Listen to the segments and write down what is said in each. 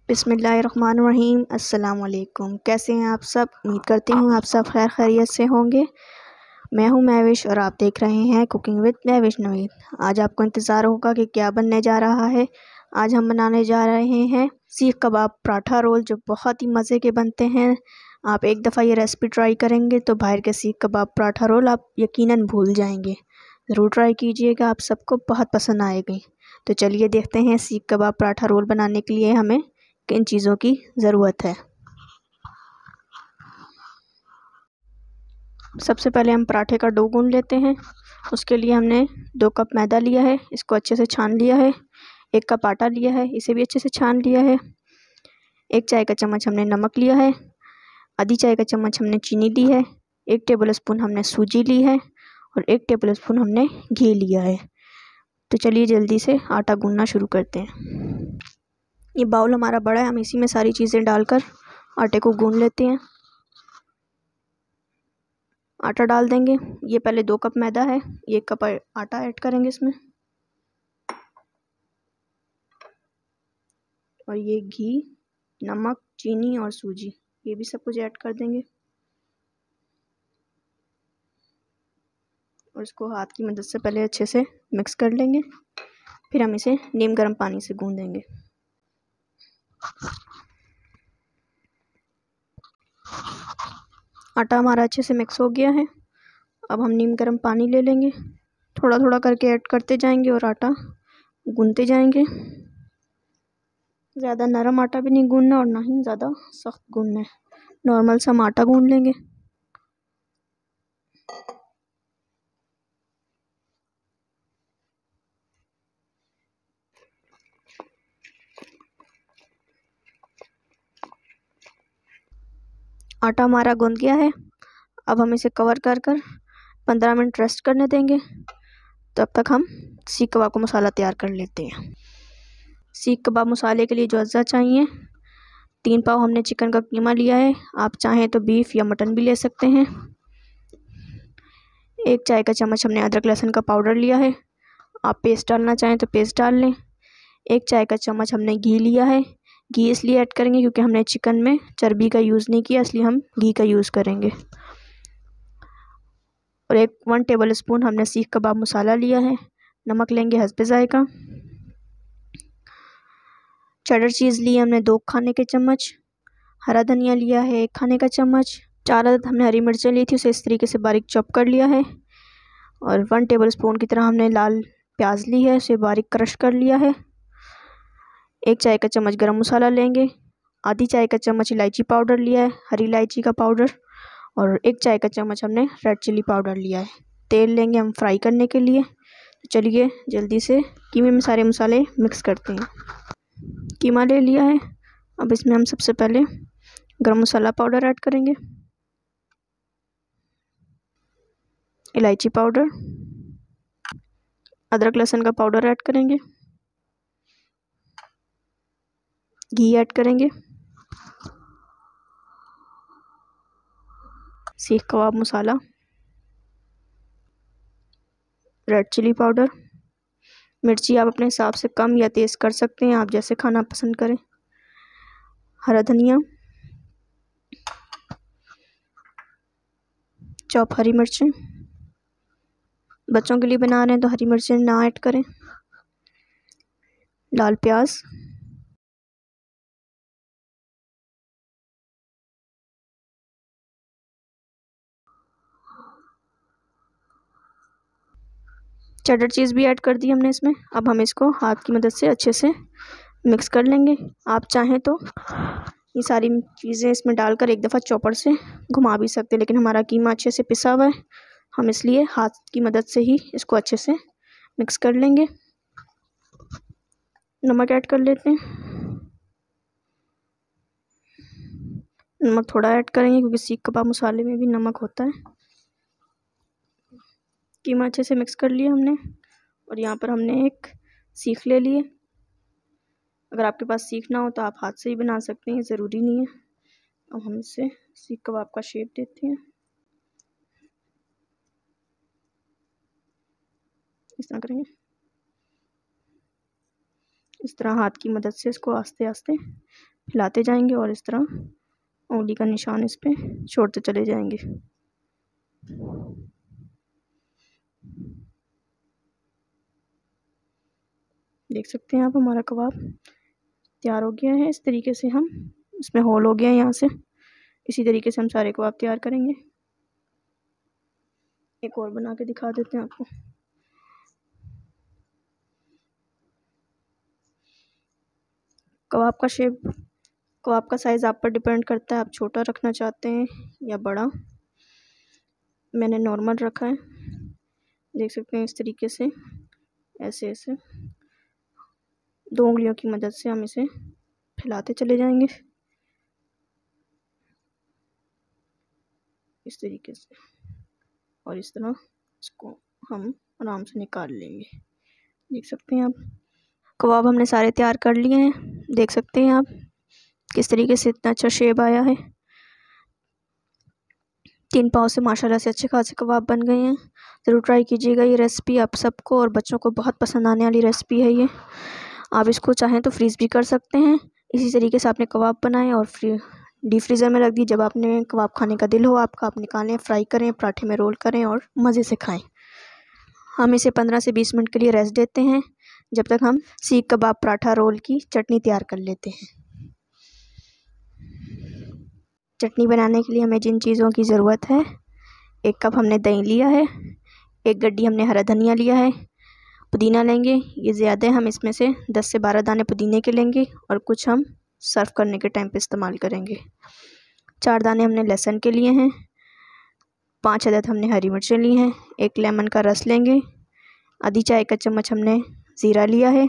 बिस्मिल्लाहिर्रहमानिर्रहीम। अस्सलाम वालेकुम। कैसे हैं आप सब? उम्मीद करती हूँ आप सब खैर खैरियत से होंगे। मैं हूँ महविश और आप देख रहे हैं कुकिंग विद महविश नवीद। आज आपको इंतज़ार होगा कि क्या बनने जा रहा है। आज हम बनाने जा रहे हैं सीख कबाब पराठा रोल, जो बहुत ही मज़े के बनते हैं। आप एक दफ़ा ये रेसिपी ट्राई करेंगे तो बाहर के सीख कबाब पराठा रोल आप यकीनन भूल जाएंगे। ज़रूर ट्राई कीजिएगा, आप सबको बहुत पसंद आएगी। तो चलिए देखते हैं सीख कबाब पराठा रोल बनाने के लिए हमें किन चीज़ों की ज़रूरत है। सबसे पहले हम पराठे का डो गूंद लेते हैं। उसके लिए हमने 2 कप मैदा लिया है, इसको अच्छे से छान लिया है। 1 कप आटा लिया है, इसे भी अच्छे से छान लिया है। 1 चाय का चम्मच हमने नमक लिया है। आधी चाय का चम्मच हमने चीनी ली है। 1 टेबल स्पून हमने सूजी ली है और 1 टेबल स्पून हमने घी लिया है। तो चलिए जल्दी से आटा गूंदना शुरू करते हैं। ये बाउल हमारा बड़ा है, हम इसी में सारी चीज़ें डालकर आटे को गूंद लेते हैं। आटा डाल देंगे। ये पहले 2 कप मैदा है, 1 कप आटा ऐड करेंगे इसमें। और ये घी, नमक, चीनी और सूजी, ये भी सब कुछ ऐड कर देंगे। और इसको हाथ की मदद से पहले अच्छे से मिक्स कर लेंगे, फिर हम इसे नीम गर्म पानी से गूंदेंगे। आटा हमारा अच्छे से मिक्स हो गया है। अब हम नीम गर्म पानी ले लेंगे, थोड़ा थोड़ा करके ऐड करते जाएंगे और आटा गूंदते जाएंगे। ज़्यादा नरम आटा भी नहीं गूंदना और ना ही ज़्यादा सख्त गूंदना है, नॉर्मल सा हम आटा गूंद लेंगे। आटा हमारा गूंद गया है। अब हम इसे कवर कर 15 मिनट रेस्ट करने देंगे। तब तक हम सीख कबाब का मसाला तैयार कर लेते हैं। सीख कबाब मसाले के लिए जो अज्जा चाहिए, 3 पाव हमने चिकन का कीमा लिया है। आप चाहें तो बीफ या मटन भी ले सकते हैं। 1 चाय का चम्मच हमने अदरक लहसुन का पाउडर लिया है। आप पेस्ट डालना चाहें तो पेस्ट डाल लें। 1 चाय का चम्मच हमने घी लिया है। घी इसलिए ऐड करेंगे क्योंकि हमने चिकन में चर्बी का यूज़ नहीं किया, इसलिए हम घी का यूज़ करेंगे। और 1 टेबल स्पून हमने सीख कबाब मसाला लिया है। नमक लेंगे हस्बे जायका। चेडर चीज़ ली हमने 2 खाने के चम्मच। हरा धनिया लिया है 1 खाने का चम्मच। 4 अदद हमने हरी मिर्चें ली थी, उसे इस तरीके से बारीक चॉप कर लिया है। और 1 टेबल स्पून की तरह हमने लाल प्याज ली है, उसे बारीक क्रश कर लिया है। 1 चाय का चम्मच गरम मसाला लेंगे। आधी चाय का चम्मच इलायची पाउडर लिया है, हरी इलायची का पाउडर। और 1 चाय का चम्मच हमने रेड चिली पाउडर लिया है। तेल लेंगे हम फ्राई करने के लिए। तो चलिए जल्दी से कीमे में सारे मसाले मिक्स करते हैं। कीमा ले लिया है। अब इसमें हम सबसे पहले गरम मसाला पाउडर ऐड करेंगे, इलायची पाउडर, अदरक लहसुन का पाउडर ऐड करेंगे, घी ऐड करेंगे, सीख कबाब मसाला, रेड चिली पाउडर, मिर्ची आप अपने हिसाब से कम या तेज़ कर सकते हैं, आप जैसे खाना पसंद करें, हरा धनिया, चॉप हरी मिर्चें, बच्चों के लिए बना रहे हैं तो हरी मिर्चें ना ऐड करें, लाल प्याज, चेडर चीज़ भी ऐड कर दी हमने इसमें। अब हम इसको हाथ की मदद से अच्छे से मिक्स कर लेंगे। आप चाहें तो ये सारी चीज़ें इसमें डालकर एक दफ़ा चॉपर से घुमा भी सकते हैं, लेकिन हमारा कीमा अच्छे से पिसा हुआ है, हम इसलिए हाथ की मदद से ही इसको अच्छे से मिक्स कर लेंगे। नमक ऐड कर लेते हैं। नमक थोड़ा ऐड करेंगे क्योंकि सीख कबाब मसाले में भी नमक होता है। कीमा अच्छे से मिक्स कर लिया हमने। और यहाँ पर हमने एक सीख ले लिए। अगर आपके पास सीख ना हो तो आप हाथ से ही बना सकते हैं, ज़रूरी नहीं है। अब हम इसे सीख कबाब का शेप देते हैं, इस तरह करेंगे। इस तरह हाथ की मदद से इसको आस्ते आस्ते हिलाते जाएंगे और इस तरह उंगली का निशान इस पे छोड़ते चले जाएंगे। देख सकते हैं आप हमारा कबाब तैयार हो गया है। इस तरीके से हम इसमें होल हो गया है यहाँ से। इसी तरीके से हम सारे कबाब तैयार करेंगे। एक और बना के दिखा देते हैं आपको। कबाब का शेप, कबाब का साइज़ आप पर डिपेंड करता है, आप छोटा रखना चाहते हैं या बड़ा। मैंने नॉर्मल रखा है। देख सकते हैं इस तरीके से ऐसे ऐसे 2 उंगलियों की मदद से हम इसे फैलाते चले जाएंगे इस तरीके से, और इस तरह इसको हम आराम से निकाल लेंगे। देख सकते हैं आप कबाब हमने सारे तैयार कर लिए हैं। देख सकते हैं आप किस तरीके से इतना अच्छा शेप आया है। 3 पाव से माशाल्लाह से अच्छे खासे कबाब बन गए हैं। ज़रूर ट्राई कीजिएगा ये रेसिपी आप सबको, और बच्चों को बहुत पसंद आने वाली रेसिपी है ये। आप इसको चाहें तो फ्रीज़ भी कर सकते हैं। इसी तरीके से आपने कबाब बनाए और डीप फ्रीज़र में रख दी। जब आपने कबाब खाने का दिल हो आपका, आप निकालें, फ्राई करें, पराठे में रोल करें और मज़े से खाएं। हम इसे 15 से 20 मिनट के लिए रेस्ट देते हैं, जब तक हम सीख कबाब पराठा रोल की चटनी तैयार कर लेते हैं। चटनी बनाने के लिए हमें जिन चीज़ों की ज़रूरत है, 1 कप हमने दही लिया है, 1 गड्डी हमने हरा धनिया लिया है, पुदीना लेंगे, ये ज़्यादा है, हम इसमें से 10 से 12 दाने पुदीने के लेंगे और कुछ हम सर्व करने के टाइम पे इस्तेमाल करेंगे। 4 दाने हमने लहसुन के लिए हैं, 5 अदद हमने हरी मिर्चें ली हैं, 1 लेमन का रस लेंगे, आधी चाय का चम्मच हमने ज़ीरा लिया है,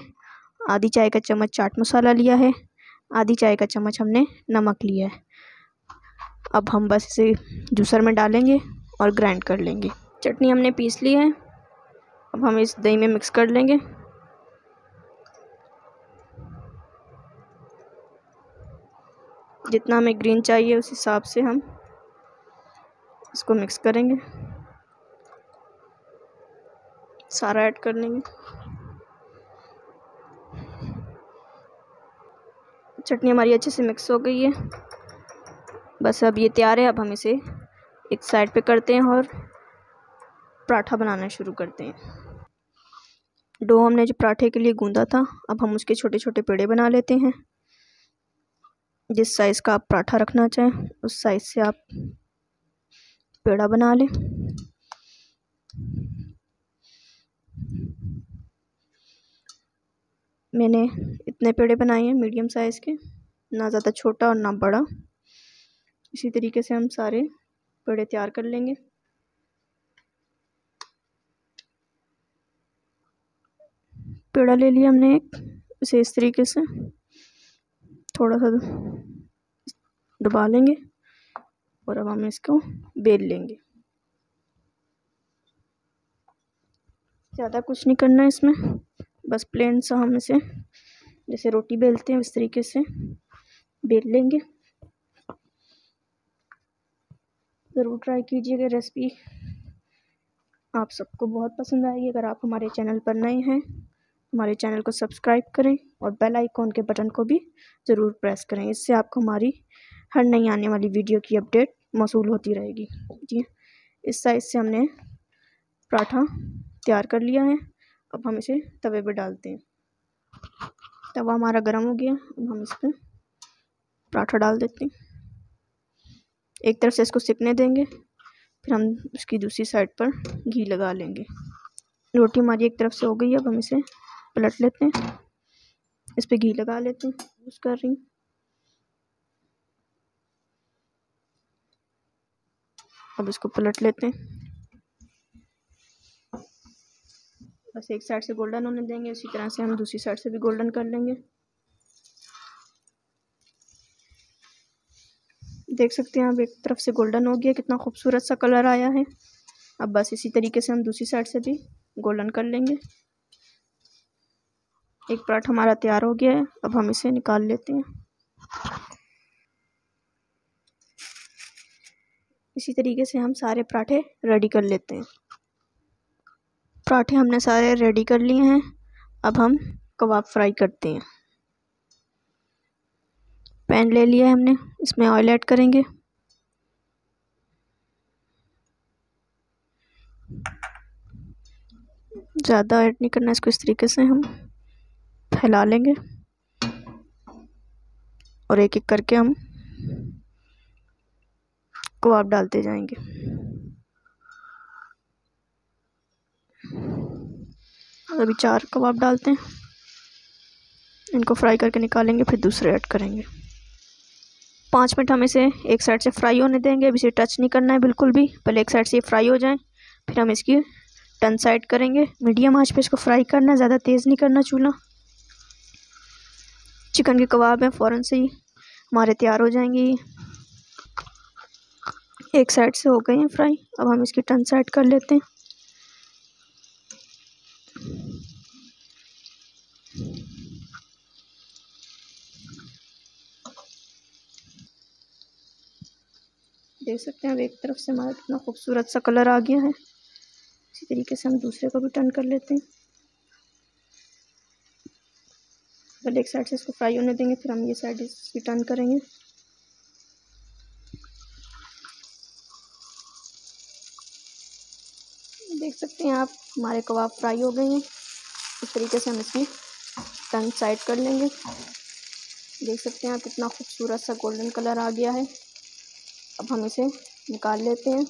आधी चाय का चम्मच चाट मसाला लिया है, आधी चाय का चम्मच हमने नमक लिया है। अब हम बस इसे जूसर में डालेंगे और ग्राइंड कर लेंगे। चटनी हमने पीस ली है। अब हम इस दही में मिक्स कर लेंगे। जितना हमें ग्रीन चाहिए उस हिसाब से हम इसको मिक्स करेंगे, सारा ऐड कर लेंगे। चटनी हमारी अच्छे से मिक्स हो गई है। बस अब ये तैयार है। अब हम इसे एक साइड पे करते हैं और पराठा बनाना शुरू करते हैं। डो हमने जो पराठे के लिए गूंदा था, अब हम उसके छोटे छोटे पेड़े बना लेते हैं। जिस साइज़ का आप पराठा रखना चाहें उस साइज़ से आप पेड़ा बना लें। मैंने इतने पेड़े बनाए हैं, मीडियम साइज़ के, ना ज़्यादा छोटा और ना बड़ा। इसी तरीके से हम सारे पेड़े तैयार कर लेंगे। पेड़ा ले लिया हमने एक, इसे इस तरीके से थोड़ा सा दबा लेंगे और अब हम इसको बेल लेंगे। ज़्यादा कुछ नहीं करना है इसमें, बस प्लेन सा हम इसे जैसे रोटी बेलते हैं उस तरीके से बेल लेंगे। ज़रूर ट्राई कीजिएगा रेसिपी, आप सबको बहुत पसंद आएगी। अगर आप हमारे चैनल पर नए हैं, हमारे चैनल को सब्सक्राइब करें और बेल आइकॉन के बटन को भी ज़रूर प्रेस करें। इससे आपको हमारी हर नई आने वाली वीडियो की अपडेट मौसूल होती रहेगी। जी, इस साइज़ से हमने पराठा तैयार कर लिया है। अब हम इसे तवे पे डालते हैं। तवा हमारा गर्म हो गया। अब हम इस पर पराठा डाल देते हैं। एक तरफ से इसको सिकने देंगे, फिर हम उसकी दूसरी साइड पर घी लगा लेंगे। रोटी हमारी एक तरफ से हो गई है। अब हम इसे पलट लेते हैं, इस पर घी लगा लेते हैं। यूज़ कर रही हूँ। अब इसको पलट लेते हैं। बस एक साइड से गोल्डन होने देंगे, उसी तरह से हम दूसरी साइड से भी गोल्डन कर लेंगे। देख सकते हैं आप एक तरफ से गोल्डन हो गया, कितना खूबसूरत सा कलर आया है। अब बस इसी तरीके से हम दूसरी साइड से भी गोल्डन कर लेंगे। एक पराठा हमारा तैयार हो गया है। अब हम इसे निकाल लेते हैं। इसी तरीके से हम सारे पराठे रेडी कर लेते हैं। पराठे हमने सारे रेडी कर लिए हैं। अब हम कबाब फ्राई करते हैं। पैन ले लिया है हमने, इसमें ऑयल ऐड करेंगे। ज़्यादा ऐड नहीं करना, इसको इस तरीके से हम फैला लेंगे और एक एक करके हम कबाब डालते जाएंगे। अभी 4 कबाब डालते हैं, इनको फ्राई करके निकालेंगे, फिर दूसरे ऐड करेंगे। 5 मिनट हम इसे एक साइड से फ्राई होने देंगे। अभी इसे टच नहीं करना है बिल्कुल भी, पहले एक साइड से ये फ्राई हो जाए, फिर हम इसकी टर्न साइड करेंगे। मीडियम आंच पे इसको फ्राई करना है, ज़्यादा तेज़ नहीं करना चूल्हा। चिकन के कबाब हैं, फ़ौरन से ही हमारे तैयार हो जाएंगे। ये एक साइड से हो गए हैं फ्राई, अब हम इसकी टर्न साइड कर लेते हैं। देख सकते हैं अब एक तरफ से हमारा कितना खूबसूरत सा कलर आ गया है। इसी तरीके से हम दूसरे को भी टर्न कर लेते हैं। पहले एक साइड से इसको फ्राई होने देंगे, फिर हम ये साइड इसकी टर्न करेंगे। देख सकते हैं आप हमारे कबाब फ्राई हो गए हैं। इस तरीके से हम इसकी टर्न साइड कर लेंगे। देख सकते हैं आप कितना खूबसूरत सा गोल्डन कलर आ गया है। अब हम इसे निकाल लेते हैं।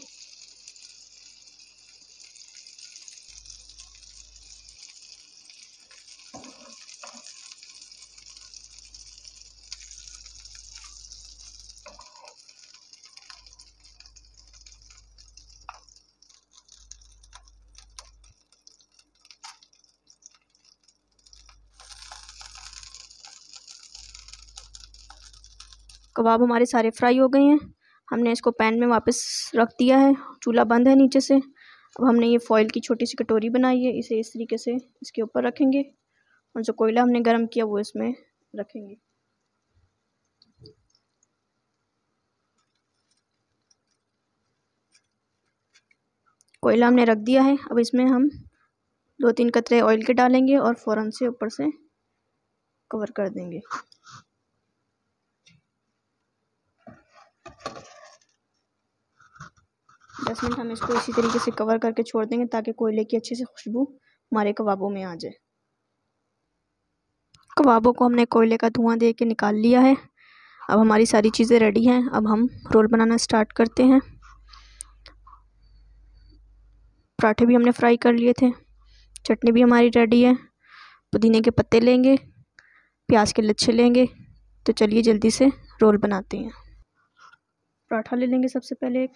कबाब हमारे सारे फ्राई हो गए हैं। हमने इसको पैन में वापस रख दिया है, चूल्हा बंद है नीचे से। अब हमने ये फॉइल की छोटी सी कटोरी बनाई है, इसे इस तरीके से इसके ऊपर रखेंगे और जो कोयला हमने गर्म किया वो इसमें रखेंगे। कोयला हमने रख दिया है। अब इसमें हम 2-3 कतरे ऑयल के डालेंगे और फ़ौरन से ऊपर से कवर कर देंगे। 10 मिनट हम इसको इसी तरीके से कवर करके छोड़ देंगे ताकि कोयले की अच्छे से खुशबू हमारे कबाबों में आ जाए। कबाबों को हमने कोयले का धुआं दे के निकाल लिया है। अब हमारी सारी चीज़ें रेडी हैं। अब हम रोल बनाना स्टार्ट करते हैं। पराठे भी हमने फ्राई कर लिए थे, चटनी भी हमारी रेडी है। पुदीने के पत्ते लेंगे, प्याज के लच्छे लेंगे। तो चलिए जल्दी से रोल बनाते हैं। पराठा ले लेंगे सबसे पहले,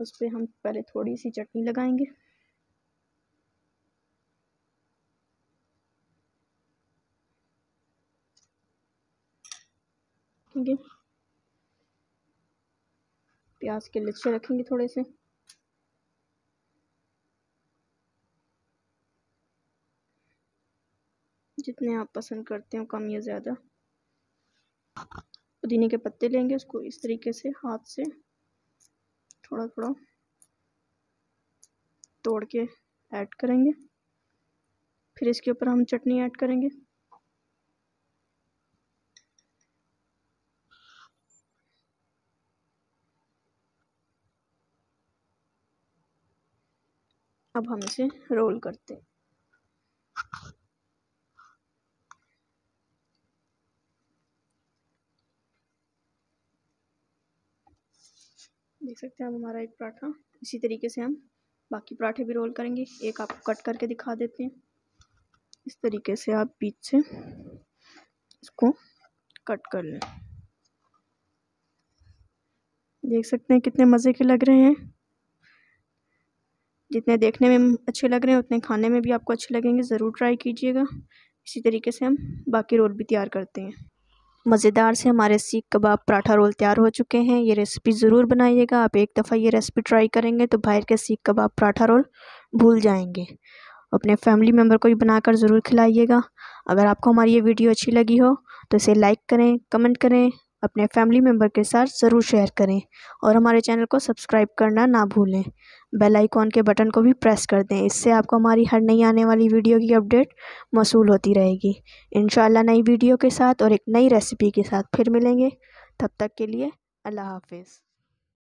उस पर हम पहले थोड़ी सी चटनी लगाएंगे। ठीक है, प्याज के लच्छे रखेंगे थोड़े से। जितने आप पसंद करते हो, कम या ज़्यादा। पुदीने के पत्ते लेंगे, उसको इस तरीके से हाथ से थोड़ा थोड़ा तोड़ के ऐड करेंगे। फिर इसके ऊपर हम चटनी ऐड करेंगे। अब हम इसे रोल करते हैं। देख सकते हैं अब हमारा एक पराठा, इसी तरीके से हम बाकी पराठे भी रोल करेंगे। एक आपको कट करके दिखा देते हैं। इस तरीके से आप बीच से इसको कट कर लें। देख सकते हैं कितने मज़े के लग रहे हैं। जितने देखने में अच्छे लग रहे हैं उतने खाने में भी आपको अच्छे लगेंगे। ज़रूर ट्राई कीजिएगा। इसी तरीके से हम बाकी रोल भी तैयार करते हैं। मज़ेदार से हमारे सीख कबाब पराठा रोल तैयार हो चुके हैं। ये रेसिपी ज़रूर बनाइएगा। आप एक दफ़ा ये रेसिपी ट्राई करेंगे तो बाहर के सीख कबाब पराठा रोल भूल जाएंगे। अपने फैमिली मेम्बर को भी बनाकर ज़रूर खिलाइएगा। अगर आपको हमारी ये वीडियो अच्छी लगी हो तो इसे लाइक करें, कमेंट करें अपने फैमिली मेम्बर के साथ ज़रूर शेयर करें और हमारे चैनल को सब्सक्राइब करना ना भूलें। बेल आइकॉन के बटन को भी प्रेस कर दें, इससे आपको हमारी हर नई आने वाली वीडियो की अपडेट मौसूल होती रहेगी। इंशाल्लाह नई वीडियो के साथ और एक नई रेसिपी के साथ फिर मिलेंगे। तब तक के लिए अल्लाह हाफिज़।